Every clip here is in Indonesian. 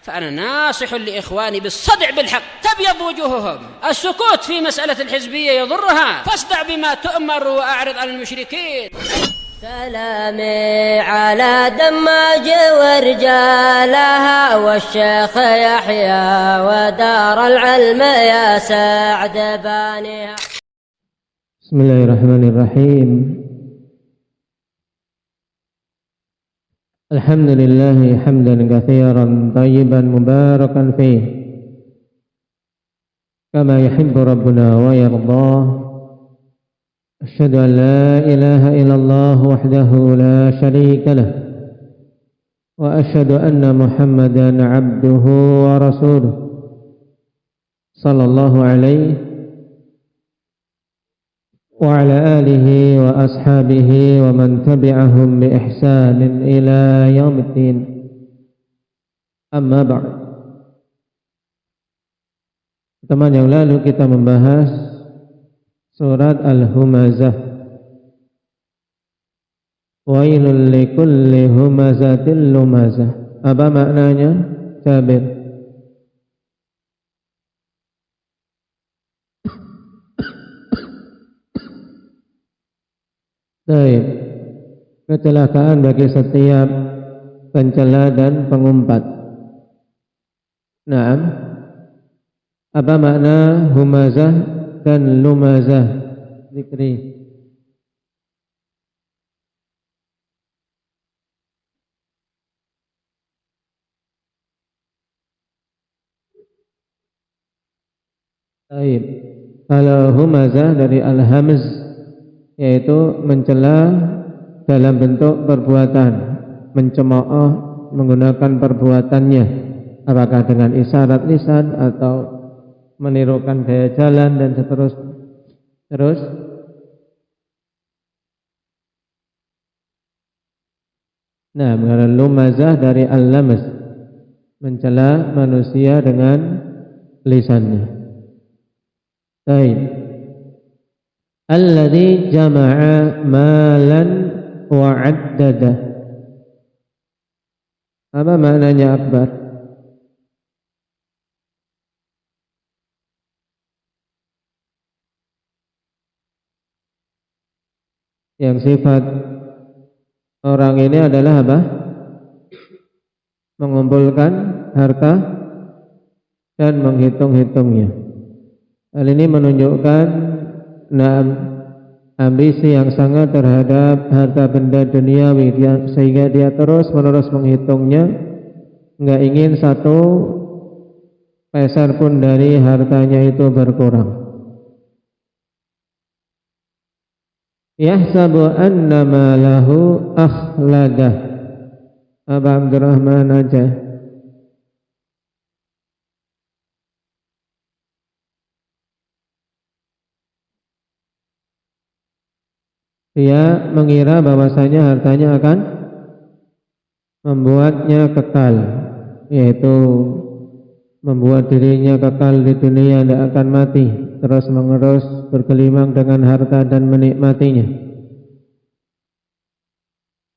فأنا ناصح لإخواني بالصدع بالحق تبيض وجوههم. السكوت في مسألة الحزبية يضرها، فاصدع بما تؤمر وأعرض عن المشركين. سلامي على دماج ورجالها والشيخ يحيى ودار العلم يا سعد بانيها. بسم الله الرحمن الرحيم. الحمد لله حمدا كثيرا طيبا مباركا فيه كما يحب ربنا ويرضاه. أشهد أن لا إله إلا الله وحده لا شريك له، وأشهد أن محمدا عبده ورسوله صلى الله عليه وعلى آله وأصحابه ومن تبعهم بإحسان إلى يوم الدين. Amma ba'd. Teman yang lalu kita membahas surat Al-Humazah. Wailul likulli humazatil lumazah. Apa maknanya? Jabir. Baik. Kecelakaan bagi setiap pencela dan pengumpat. Naam. Apa makna humazah dan lumazah? Zikri. Baik. Kalau humazah dari al-hamz, yaitu mencela dalam bentuk perbuatan, mencemooh menggunakan perbuatannya, apakah dengan isyarat lisan atau menirukan gaya jalan dan seterusnya. Terus mengenai lumazah dari al-lamz, mencela manusia dengan lisannya. Baik. Alladzi jama'a malan wa 'addada. Apa maknanya akbar? Yang sifat orang ini adalah apa? Mengumpulkan harta dan menghitung-hitungnya. Hal ini menunjukkan ambisi yang sangat terhadap harta benda duniawi, sehingga dia terus-menerus menghitungnya, nggak ingin satu peser pun dari hartanya itu berkurang. Yahsabu anna malahu akhladah. Aba Abdurrahman aja. Dia mengira bahwasanya hartanya akan membuatnya kekal, yaitu membuat dirinya kekal di dunia, tidak akan mati, terus menerus bergelimang dengan harta dan menikmatinya.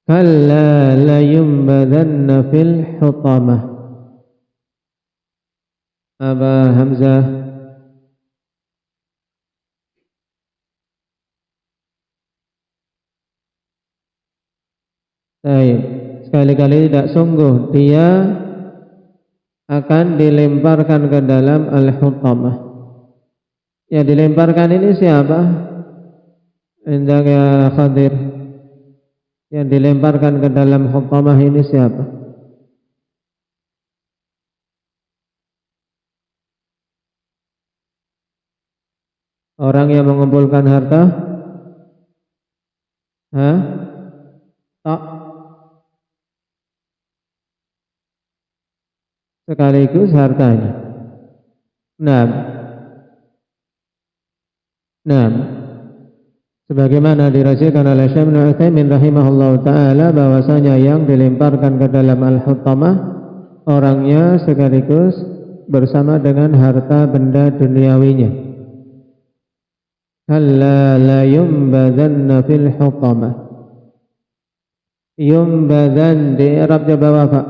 Kalla la yumbadanna fil hutamah. Aba Hamzah. Baik, sekali-kali tidak sungguh dia akan dilemparkan ke dalam al-hutamah. Yang dilemparkan ini siapa? Indah ya Khadir. Yang dilemparkan ke dalam hutamah ini siapa? Orang yang mengumpulkan harta? Tak. Sekaligus hartanya. Sebagaimana dirasakan oleh Syekh Ibnu Utsaimin rahimahullahu taala, bahwasanya yang dilemparkan ke dalam al-hutamah orangnya sekaligus bersama dengan harta benda duniawinya. Kalla la yumbadanna fil hutamah. Yumbadan di i'rab jawab apa?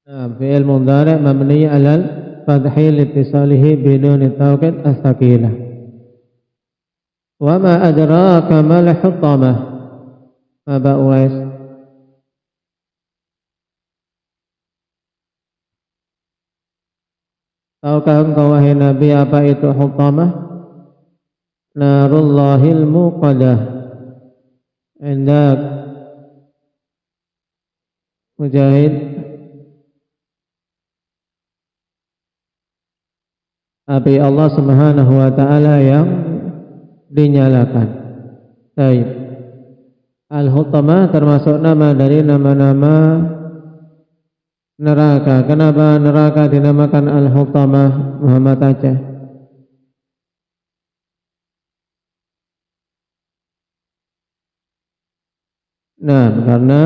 fi'il mudhari' mabni 'alal fathi litisalihi bidun tawkid as-sakinah. Wa ma adraka mal hutamah. Aba Uwais. Tahukah engkau wahai Nabi apa itu hutamah? Narullahil muqadah. Indak Mujahid. Api Allah Subhanahu wa taala yang dinyalakan. Baik. Al-Hutamah termasuk nama dari nama-nama neraka. Kenapa neraka dinamakan Al-Hutamah? Muhammad Aceh. Nah, karena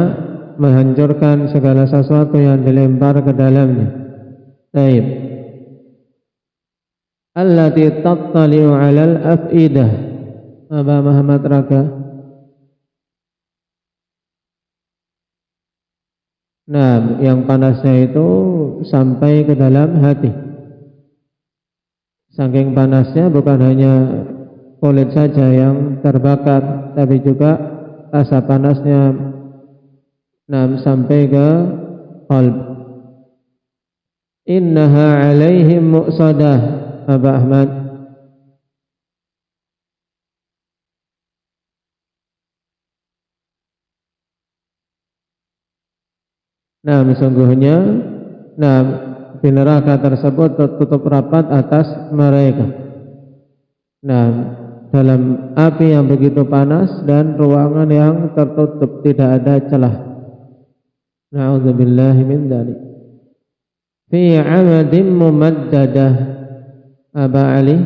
menghancurkan segala sesuatu yang dilempar ke dalamnya. Baik. Allati tattali'u 'alal af'idah. Aba Muhammad Raga. Nah, yang panasnya itu sampai ke dalam hati. Saking panasnya bukan hanya kulit saja yang terbakar, tapi juga rasa panasnya sampai ke qalb. Innaha 'alaihim mu'sadah. Aba Ahmad. Sesungguhnya di neraka tersebut tertutup rapat atas mereka. Dalam api yang begitu panas dan ruangan yang tertutup, tidak ada celah. Na'udzubillahi min dzalik. Fi 'amadin mumaddadah. Aba Ali.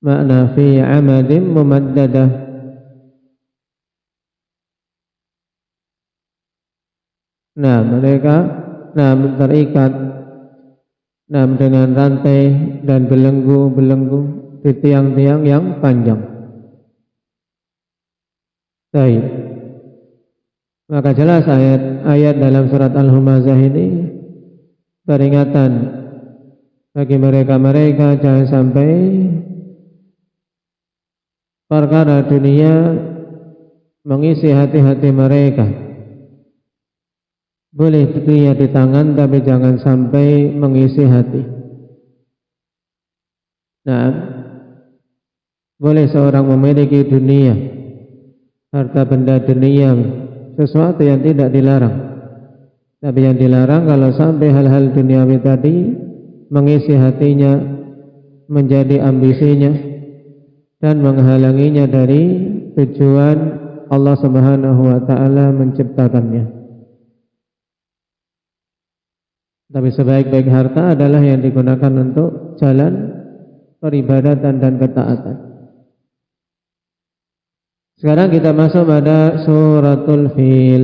Makna fi 'amadin mumaddadah. Mereka terikat dengan rantai dan belenggu-belenggu di tiang-tiang yang panjang. Baik. Maka jelas ayat dalam surat Al-Humazah ini peringatan bagi mereka jangan sampai perkara dunia mengisi hati-hati mereka. Boleh dunia di tangan, tapi jangan sampai mengisi hati. Boleh seorang memiliki dunia, harta benda dunia, sesuatu yang tidak dilarang. Tapi yang dilarang kalau sampai hal-hal duniawi tadi mengisi hatinya, menjadi ambisinya, dan menghalanginya dari tujuan Allah Subhanahu wa taala menciptakannya. Tapi sebaik-baik harta adalah yang digunakan untuk jalan peribadatan dan ketaatan. Sekarang kita masuk pada suratul Fil.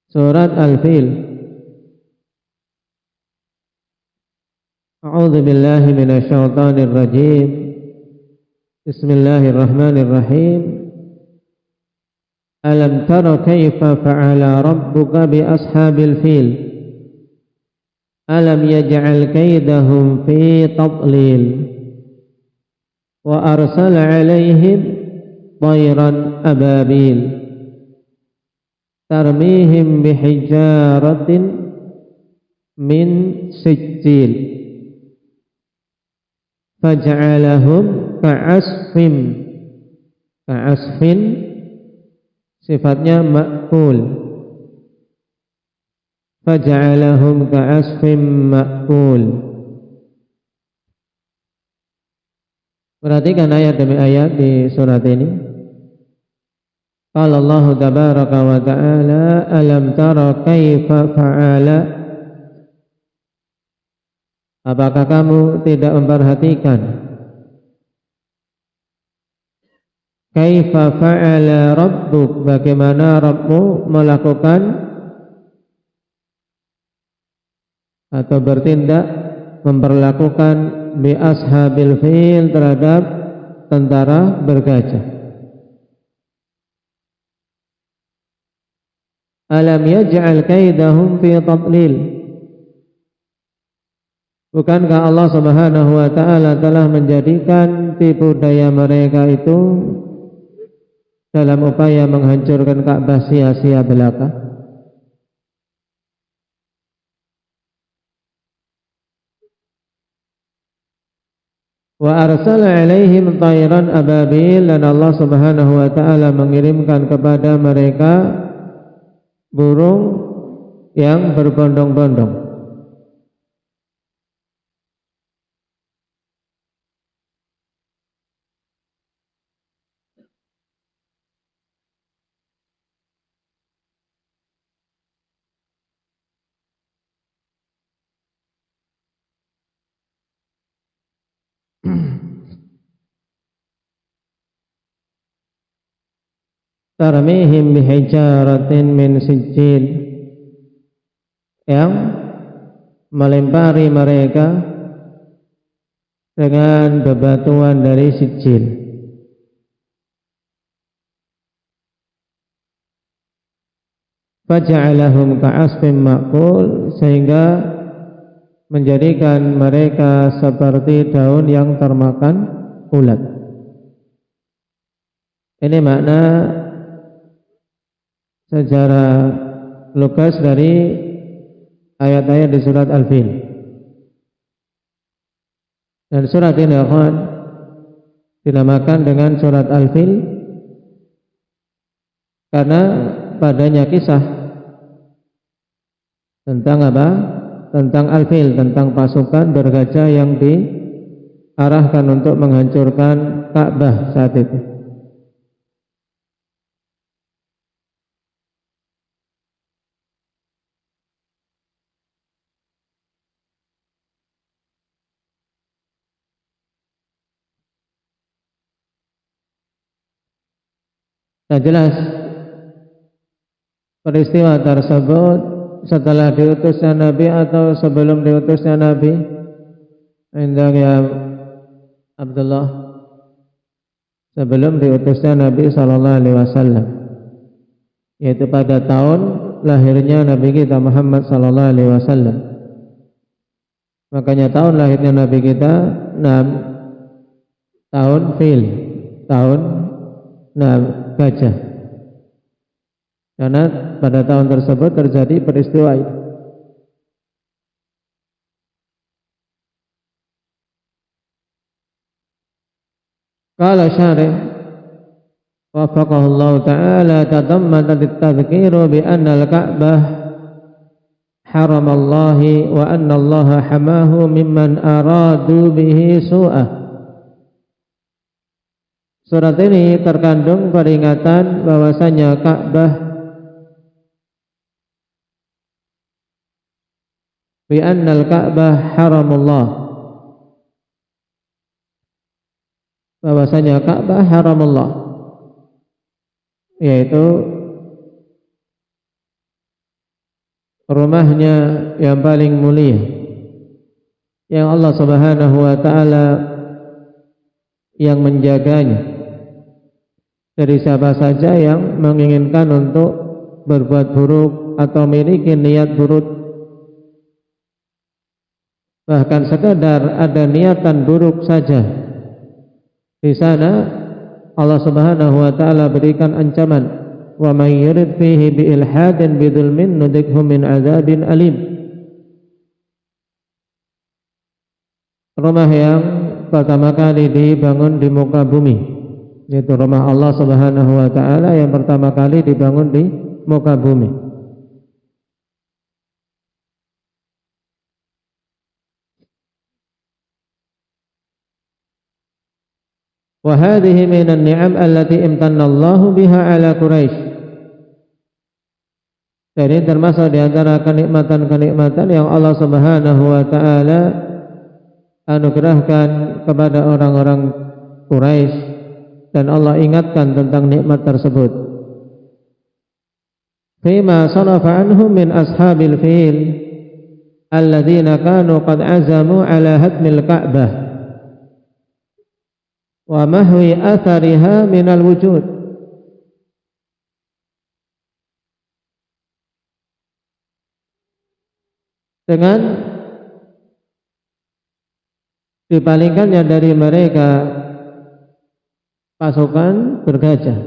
Surat Al-Fil. A'udzu billahi minasyaitonir rajim. Bismillahirrahmanirrahim. Alam tara kaifa fa'ala rabbuka bi ashabil fil. Alam yaj'al kaidahum fi tadlil. Wa arsala 'alaihim tayran ababil. Tarmihim bihijaratin min sijil. Faj'alahum ka'asfin sifatnya ma'kul. Faj'alahum ka'asfin ma'kul. Perhatikan ayat demi ayat di surat ini. Qala Allah tabaraka wa ta'ala alam tara kaifa fa'ala. Apakah kamu tidak memperhatikan kaifa fa'ala rabbuk, bagaimana Rabbmu melakukan atau bertindak, memperlakukan bi ashabil fil, terhadap tentara bergajah. Alam yaj'al kaidahum fi tadlil. Bukankah Allah Subhanahu wa taala telah menjadikan tipu daya mereka itu dalam upaya menghancurkan Ka'bah sia-sia belaka? Wa arsala alaihim tayran ababil, dan Allah Subhanahu wa taala mengirimkan kepada mereka burung yang berbondong-bondong. Tarmihim bihijaratin min sijil, yang melempari mereka dengan bebatuan dari sijil. Faja'alahum ka'asfin ma'kul, sehingga menjadikan mereka seperti daun yang termakan ulat. Ini makna secara lugas dari ayat-ayat di surat Al-Fil. Dan surat ini akan dinamakan dengan surat Al-Fil karena padanya kisah tentang apa? Tentang Al-Fil, tentang pasukan bergajah yang diarahkan untuk menghancurkan Ka'bah saat itu. Nah, jelas peristiwa tersebut setelah diutusnya Nabi atau sebelum diutusnya Nabi? Indah ya Abdullah, sebelum diutusnya Nabi sallallahu alaihi wasallam, yaitu pada tahun lahirnya Nabi kita Muhammad sallallahu alaihi wasallam. Makanya tahun lahirnya Nabi kita 6 tahun fil, tahun gajah. Karena pada tahun tersebut terjadi peristiwa itu. Qala syarih wafaqahu Allah ta'ala, tadammanat at-tadhkiru bi anna al-Ka'bah haram Allah wa anna Allah hamahu mimman aradu bihi su'ah. Surat ini terkandung peringatan bahwasanya Ka'bah bi annal Ka'bah haramullah, bahwasanya Ka'bah haramullah, yaitu rumahnya yang paling mulia yang Allah Subhanahu wa taala yang menjaganya dari siapa saja yang menginginkan untuk berbuat buruk atau memiliki niat buruk. Bahkan sekadar ada niatan buruk saja, di sana Allah Subhanahu wa taala berikan ancaman, wa may yurid fihi bi ilhadin bidzulmin nudikhu min adzabin alim. Rumah yang pertama kali dibangun di muka bumi, yaitu rumah Allah Subhanahu wa taala yang pertama kali dibangun di muka bumi. Wa hadhihi minan ni'am allati imtanna Allahu biha ala Quraisy. Jadi termasuk di antara kenikmatan-kenikmatan yang Allah Subhanahu wa taala anugerahkan kepada orang-orang Quraisy, dan Allah ingatkan tentang nikmat tersebut. Fima sarafa anhum min ashabil fil alladzina kanu qad azamu ala hadmil Ka'bah wa mahwi athariha minal wujud. dengan dipalingkannya dari mereka pasukan bergajah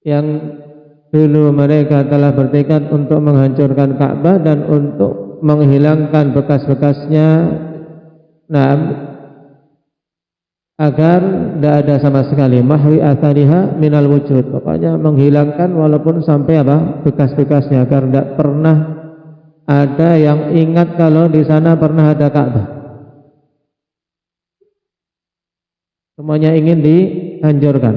yang dulu mereka telah bertekad untuk menghancurkan Ka'bah dan untuk menghilangkan bekas-bekasnya, agar tidak ada sama sekali mahwi athariha minal wujud, pokoknya menghilangkan walaupun sampai bekas-bekasnya, agar tidak pernah ada yang ingat kalau di sana pernah ada Ka'bah. Semuanya ingin dihancurkan,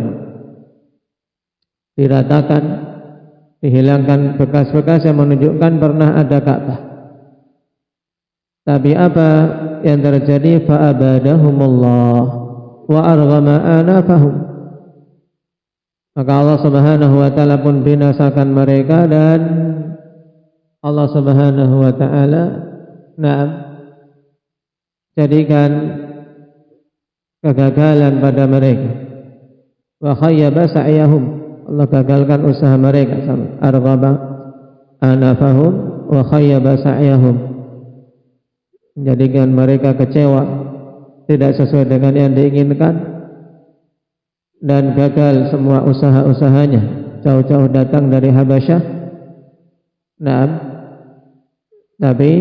diratakan, dihilangkan bekas-bekas yang menunjukkan pernah ada Ka'bah. Tapi apa yang terjadi? Fa'abadahumullah wa arghama anafahum. Maka Allah Subhanahu wa taala pun binasakan mereka, dan Allah Subhanahu wa taala jadikan kegagalan pada mereka. Wa khayyaba sa'yahum, Allah gagalkan usaha mereka. Arghaba anafahum wa khayyaba sa'yahum, menjadikan mereka kecewa, tidak sesuai dengan yang diinginkan, dan gagal semua usaha-usahanya. Jauh-jauh datang dari Habasyah, tapi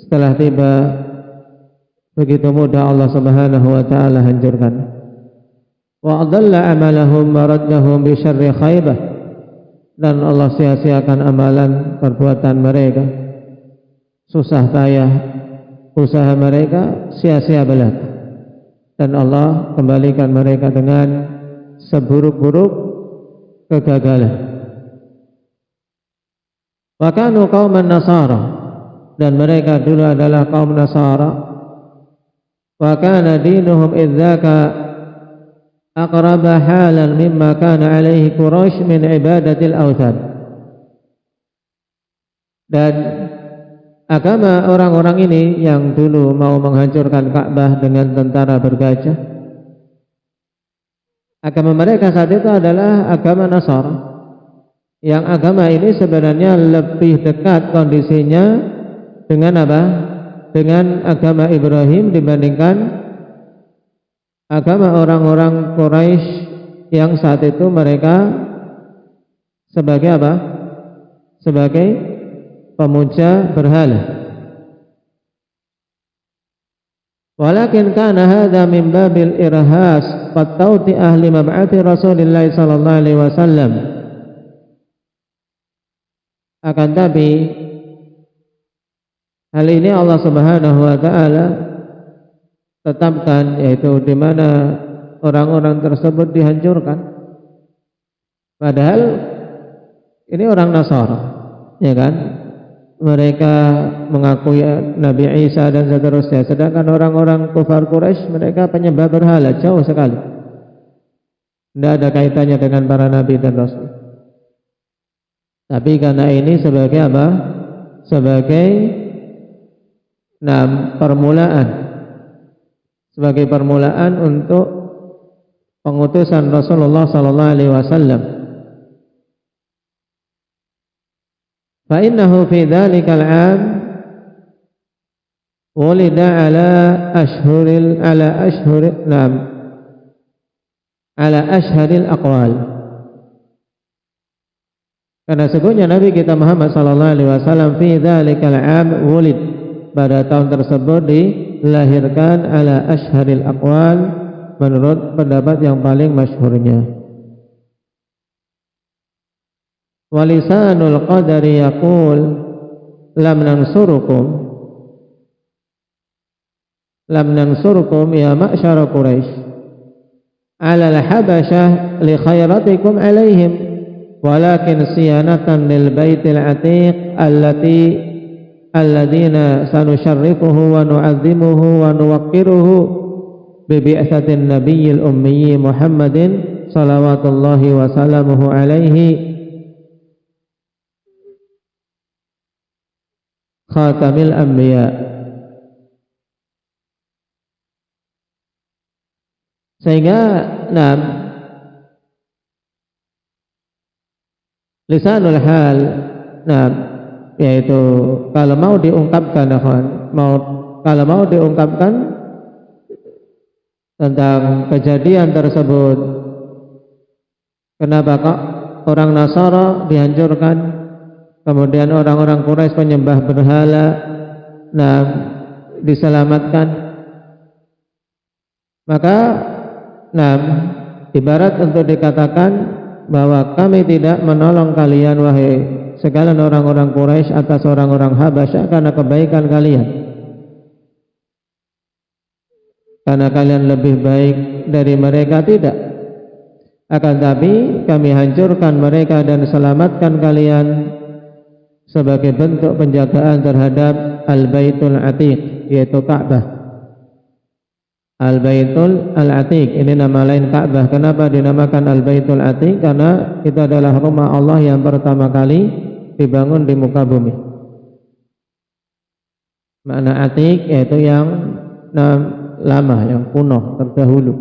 setelah tiba begitu mudah Allah Subhanahu wa taala hancurkan. Wa adalla amalahum wa raddahum bi syarri khaybah, dan Allah sia-siakan amalan perbuatan mereka, susah payah usaha mereka sia-sia belaka, dan Allah kembalikan mereka dengan seburuk-buruk kegagalan. Wa kanu qauman nasara, dan mereka dulu adalah kaum Nasara. Wa kana dinuhum idzaka aqraba halan mimma kana alaihi Quraisy min ibadatil awthan, dan agama orang-orang ini yang dulu mau menghancurkan Ka'bah dengan tentara bergajah, agama mereka saat itu adalah agama Nasara, yang agama ini sebenarnya lebih dekat kondisinya dengan dengan agama Ibrahim dibandingkan agama orang-orang Quraisy yang saat itu mereka sebagai sebagai pemuja berhala. Walakin kana hadza min babil irhas qad tauti ahli mab'ati Rasulillah sallallahu alaihi wasallam. Akan tapi hal ini Allah Subhanahu wa taala tetapkan, yaitu di mana orang-orang tersebut dihancurkan, padahal ini orang Nasara, ya kan? Mereka mengakui Nabi Isa dan seterusnya, sedangkan orang-orang kufar Quraisy mereka penyembah berhala jauh sekali, tidak ada kaitannya dengan para nabi dan rasul. Tapi karena ini sebagai sebagai permulaan, sebagai permulaan untuk pengutusan Rasulullah sallallahu alaihi wasallam. Fa innahu fi dzalikal 'am wulida ala ashharil aqwal. Karena sesungguhnya Nabi kita Muhammad sallallahu alaihi wasallam fi dzalikal 'am wulid, pada tahun tersebut dilahirkan ala ashharil aqwal, menurut pendapat yang paling masyhurnya. Walisanul qadari yaqul lam nansurukum ya ma'syara Quraisy ala al-habasyah li khairatikum alaihim, walakin siyanatan lil baitil atiq alladina sanusharrifuhu wa nu'azzimuhu wa nuwaqqiruhu bi bi'tsatin nabiyil ummiyyi Muhammadin salawatullahi wa salamuhu alaihi khatamil anbiya. Sehingga lisanul hal yaitu kalau mau diungkapkan kalau mau diungkapkan tentang kejadian tersebut, kenapa kok orang Nasara dihancurkan, kemudian orang-orang Quraisy penyembah berhala diselamatkan, maka ibarat untuk dikatakan bahwa kami tidak menolong kalian wahai sekalian orang-orang Quraisy atas orang-orang Habasyah karena kebaikan kalian, karena kalian lebih baik dari mereka, tidak, akan tapi kami hancurkan mereka dan selamatkan kalian sebagai bentuk penjagaan terhadap Al-Baitul Atiq, yaitu Ka'bah. Al-Baitul Al-Atiq ini nama lain Ka'bah. Kenapa dinamakan Al-Baitul Atiq? Karena itu adalah rumah Allah yang pertama kali dibangun di muka bumi. Makna Atiq yaitu yang lama, yang kuno, terdahulu.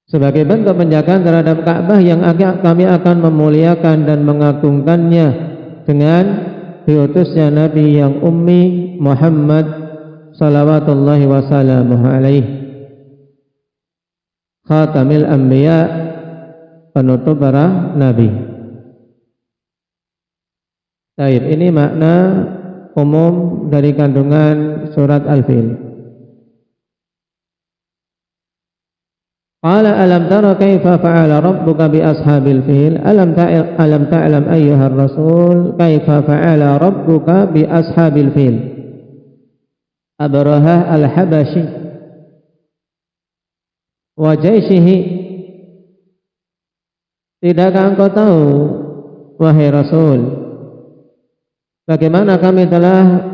Sebagai bentuk penjagaan terhadap Ka'bah yang kami akan memuliakan dan mengagungkannya dengan diutusnya Nabi yang ummi Muhammad salawatullahi wasallamuhu alaih, khatamil anbiya, penutup para nabi. Baik, ini makna umum dari kandungan surat Al-Fil. Qala alam tara kaifa fa'ala rabbuka bi ashabil fil, alam ta'lam ayyuhar rasul kaifa fa'ala rabbuka bi ashabil fil. Abraha al-Habashi wa jaishihi, tidakkah engkau tahu wahai Rasul bagaimana kami telah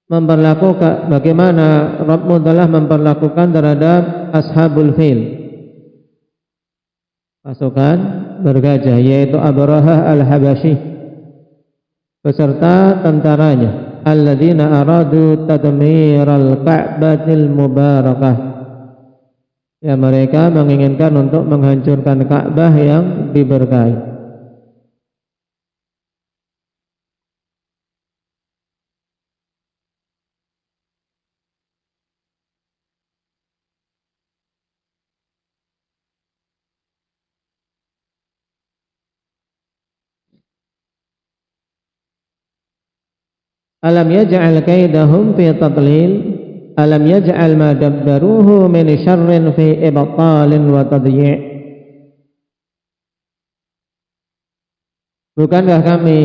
memperlakukan, bagaimana Rabbmu telah memperlakukan terhadap ashabul fil, pasukan bergajah, yaitu Abraha al-Habashi beserta tentaranya, alladzina aradu tadmiral Ka'batil mubarakah, ya mereka menginginkan untuk menghancurkan Ka'bah yang diberkahi. Alam yaj'al kaidahum fi tadlil, alam yaj'al ma dabbaruhu min syarrin fi ibtalin wa tadyi'. Bukankah kami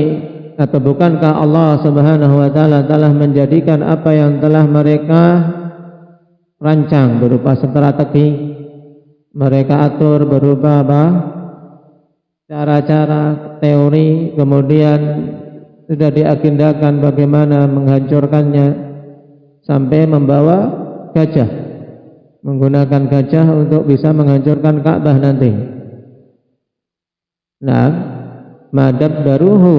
atau bukankah Allah Subhanahu wa taala telah menjadikan apa yang telah mereka rancang berupa strategi, mereka atur berupa cara-cara, teori, kemudian sudah diagendakan bagaimana menghancurkannya sampai membawa gajah, menggunakan gajah untuk bisa menghancurkan Ka'bah nanti. Madab daruhu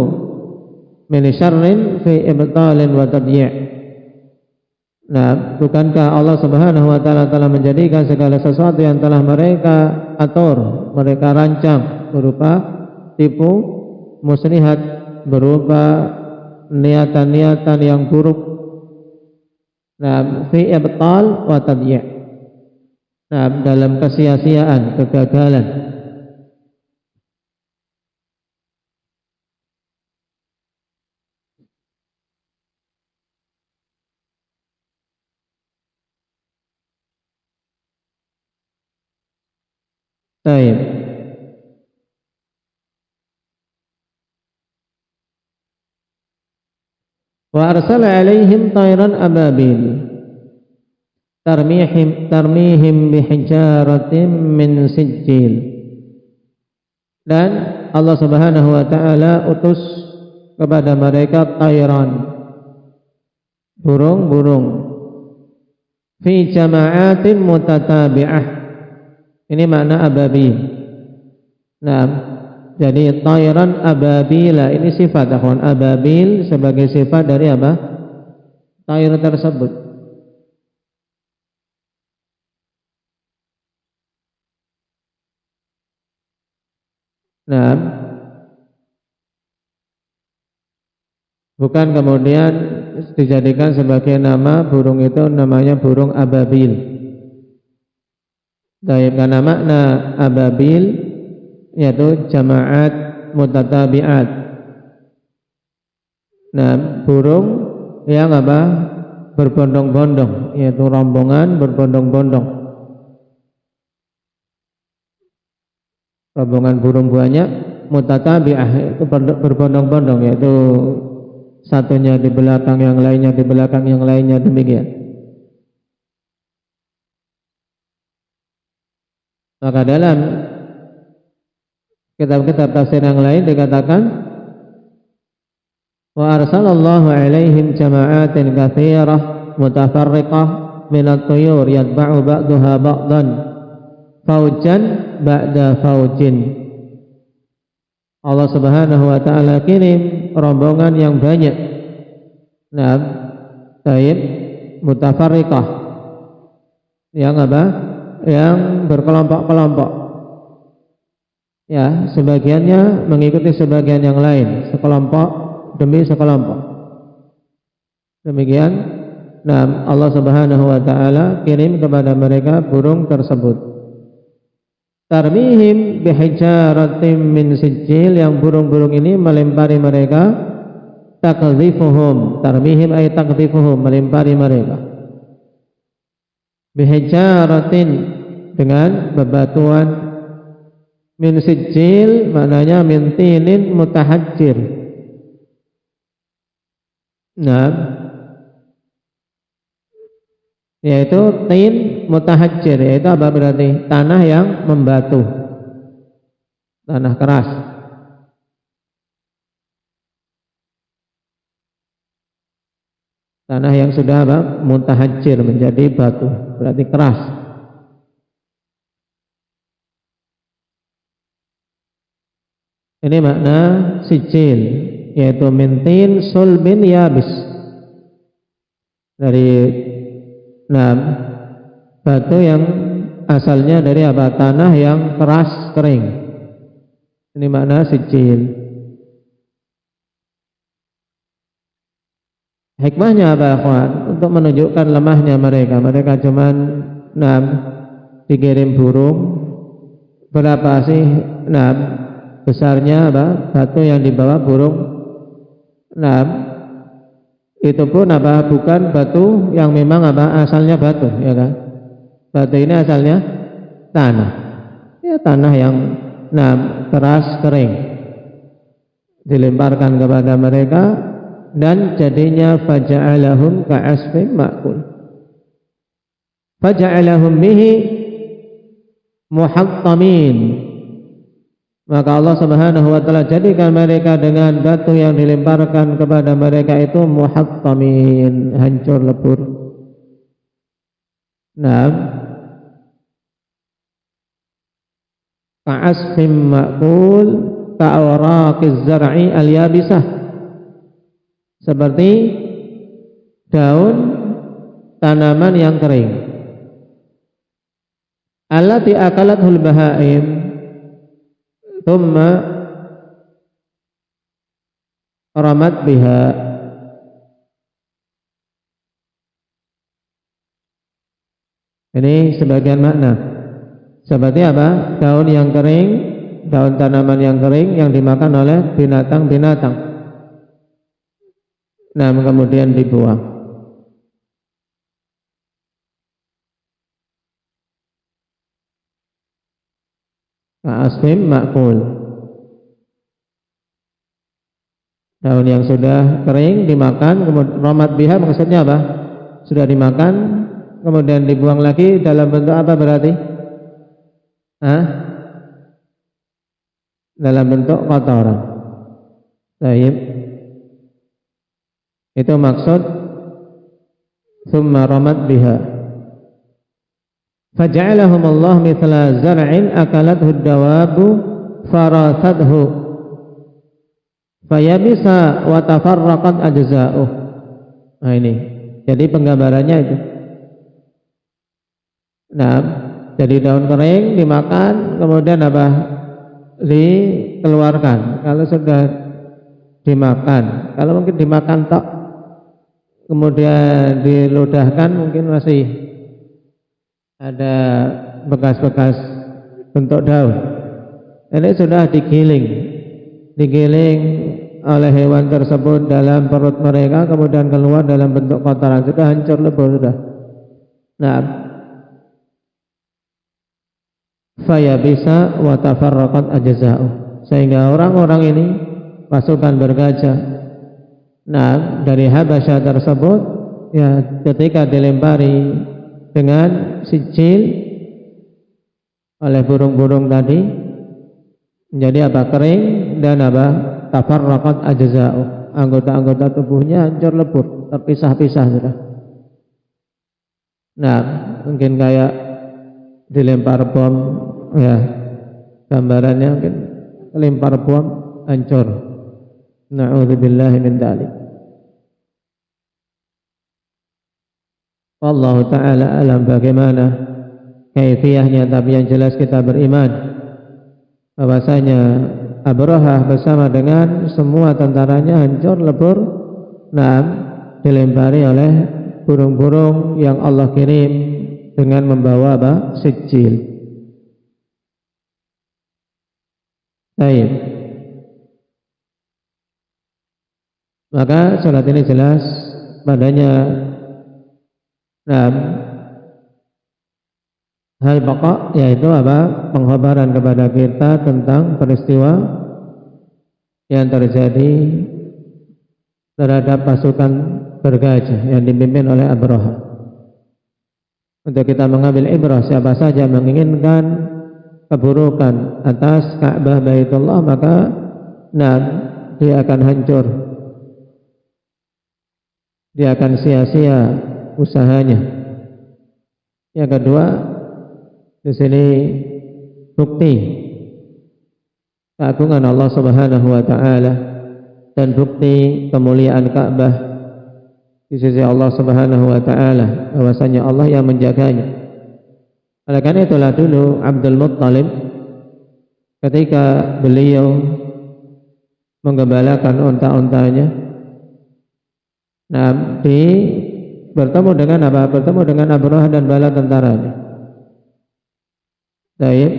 min syarrin fi ibtalin wa tadyi'. Bukankah Allah Subhanahu wa taala telah menjadikan segala sesuatu yang telah mereka atur, mereka rancang berupa tipu muslihat, berupa niatan-niatan yang buruk, fi ibtal wa tadyi', dalam kesia-siaan, kegagalan. Baik. Wa arsala alaihim tayran ababil tarmihim bihijaratin min sijil. Dan Allah Subhanahu wa taala utus kepada mereka tayran, burung-burung, fi jama'atin mutatabi'ah. Ini makna ababil. Jadi tayran ababila ini sifat, akhwan. Ababil sebagai sifat dari apa? Tayr tersebut. Nah, bukan kemudian dijadikan sebagai nama burung itu namanya burung ababil. Karena makna ababil yaitu jama'at mutatabi'at. Nah, burung yang apa? Berbondong-bondong, yaitu rombongan berbondong-bondong. Rombongan burung banyak, mutatabi'ah itu berbondong-bondong, yaitu satunya di belakang yang lainnya, di belakang yang lainnya, demikian. Maka dalam kitab-kitab tafsir yang lain dikatakan wa arsalallahu alaihim jama'atin katsirah mutafarriqah minat tuyur yatba'u ba'daha ba'dan faujan ba'da faujin. Allah Subhanahu wa taala kirim rombongan yang banyak. Nah, taib mutafarriqah yang apa? Yang berkelompok-kelompok. Ya, sebagiannya mengikuti sebagian yang lain, sekelompok demi sekelompok. Demikian, nah Allah Subhanahu wa taala kirim kepada mereka burung tersebut. Tarmihim bihijaratin min sijil, yang burung-burung ini melempari mereka, takdhifuhum, tarmihim ay takdhifuhum, melempari mereka. Bihijaratin, dengan bebatuan, min sijil maknanya min tinin mutahajjir. Nah, yaitu tin mutahajjir, yaitu apa berarti? Tanah yang membatu, tanah keras. Tanah yang sudah apa? Mutahajjir, menjadi batu, berarti keras. Ini makna sijil, yaitu mintin sulbin yabis, dari batu yang asalnya dari apa? Tanah yang keras kering. Ini makna sijil. Hikmahnya apa, akhwan? Untuk menunjukkan lemahnya mereka. Mereka cuman dikirim burung. Berapa sih besarnya apa? Batu yang dibawa burung. Itu pun apa? Bukan batu yang memang apa? Asalnya batu, ya kan? Batu ini asalnya tanah. Ya, tanah yang keras kering. Dilemparkan kepada mereka, dan jadinya faja'alahum ka'asfin ma'kul. Faja'alahum bihi muhattamin, maka Allah Subhanahu wa taala jadikan mereka dengan batu yang dilemparkan kepada mereka itu muhattamin, hancur lebur. Ka'asfin ma'kul ka'awraqiz zar'i al-yabisah, seperti daun tanaman yang kering. Allati akalathul bahaim thumma ramat biha. Ini sebagian makna. Seperti apa? Daun yang kering, daun tanaman yang kering yang dimakan oleh binatang-binatang. Kemudian dibuang. Ka'asfim ma'kul, daun yang sudah kering dimakan, kemudian ramat biha, maksudnya apa? Sudah dimakan, kemudian dibuang lagi dalam bentuk apa berarti? Dalam bentuk kotoran. Baik. Itu maksud thumma ramat biha. Faja'alahum Allah mithla zar'in akalathu ad-dawabu farasadhu fayabisa wa tafarraqat ajza'uh. Nah, ini jadi penggambarannya itu. Jadi daun kering dimakan, kemudian apa? dikeluarkan. Kalau sudah dimakan, kalau mungkin dimakan tok kemudian diludahkan, mungkin masih ada bekas-bekas bentuk daun. Ini sudah digiling oleh hewan tersebut dalam perut mereka, kemudian keluar dalam bentuk kotoran, sudah hancur lebur sudah. Nah, faya bisa wa tafarraqat ajza'u, sehingga orang-orang ini pasukan bergajah, nah dari Habasyah tersebut, ya ketika dilempari dengan sijil oleh burung-burung tadi, menjadi apa? Kering dan apa? Tafarraqat ajza'u, anggota-anggota tubuhnya hancur lebur, terpisah-pisah sudah. Nah, mungkin kayak dilempar bom, ya gambarannya mungkin lempar bom hancur. Na'udzubillahi min dzalik. Wallahu ta'ala alam bagaimana kaifiyahnya, tapi yang jelas kita beriman bahwasanya Abrahah bersama dengan semua tentaranya hancur lebur, nah dilempari oleh burung-burung yang Allah kirim dengan membawa apa? Sijil. Baik. Maka salat ini jelas padanya hal pokok, yaitu apa? Pengkhabaran kepada kita tentang peristiwa yang terjadi terhadap pasukan bergajah yang dipimpin oleh Abrahah. Untuk kita mengambil ibrah, siapa saja menginginkan keburukan atas Ka'bah Baitullah, maka dia akan hancur, dia akan sia-sia usahanya. Yang kedua, di sini bukti keagungan Allah Subhanahu wa taala dan bukti kemuliaan Ka'bah di sisi Allah Subhanahu wa taala, bahwasanya Allah yang menjaganya. Oleh karena itulah dulu Abdul Muttalib ketika beliau menggembalakan unta-untanya, bertemu dengan apa? Bertemu dengan Abrahah dan bala tentaranya. Baik.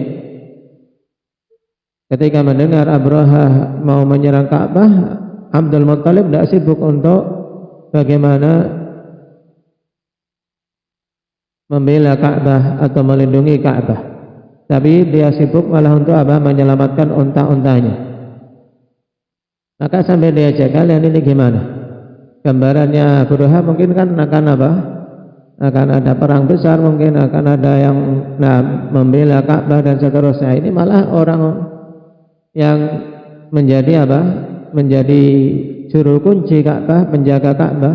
Ketika mendengar Abrahah mau menyerang Ka'bah, Abdul Muttalib tidak sibuk untuk bagaimana membela Ka'bah atau melindungi Ka'bah, tapi dia sibuk malah untuk apa? Menyelamatkan unta-untanya. Maka sampai dia cek, kalian ini gimana? Gambarannya Abrahah mungkin kan akan apa? Akan ada perang besar, mungkin akan ada yang membela Ka'bah dan seterusnya. Ini malah orang yang menjadi apa? Menjadi juru kunci Ka'bah, menjaga Ka'bah,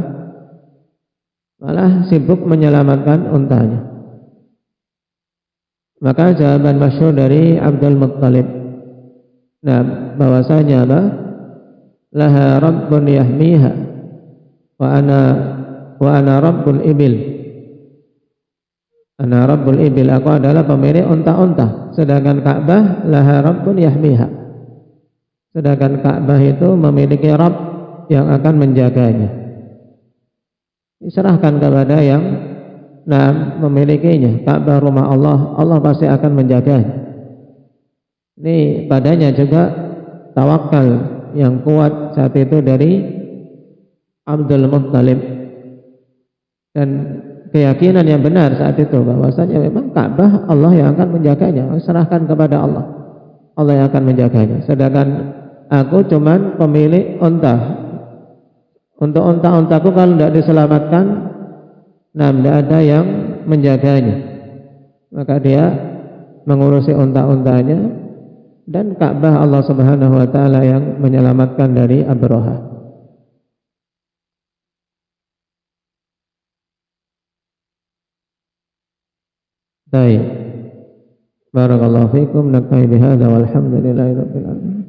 malah sibuk menyelamatkan untanya. Maka jawaban masyhur dari Abdul Muttalib, bahwasanya apa? Laha rabbun yahmiha wa ana rabbul ibil. Ana rabbul ibil, aku adalah pemilik unta-unta. Sedangkan Ka'bah laha rabbun yahmiha, sedangkan Ka'bah itu memiliki Rabb yang akan menjaganya. Diserahkan kepada yang memilikinya. Ka'bah rumah Allah, Allah pasti akan menjaganya. Ini padanya juga tawakal yang kuat saat itu dari Abdul Muttalib, dan keyakinan yang benar saat itu bahwasanya memang Ka'bah Allah yang akan menjaganya. Serahkan kepada Allah, Allah yang akan menjaganya. Sedangkan aku cuman pemilik unta. Untuk unta-untaku kalau tidak diselamatkan, tidak ada yang menjaganya. Maka dia mengurusi unta-untanya, dan Ka'bah Allah Subhanahu wa taala yang menyelamatkan dari Abrahah. Baik. Barakallahu fikum. Naktafi bihadza walhamdulillahi rabbil alamin.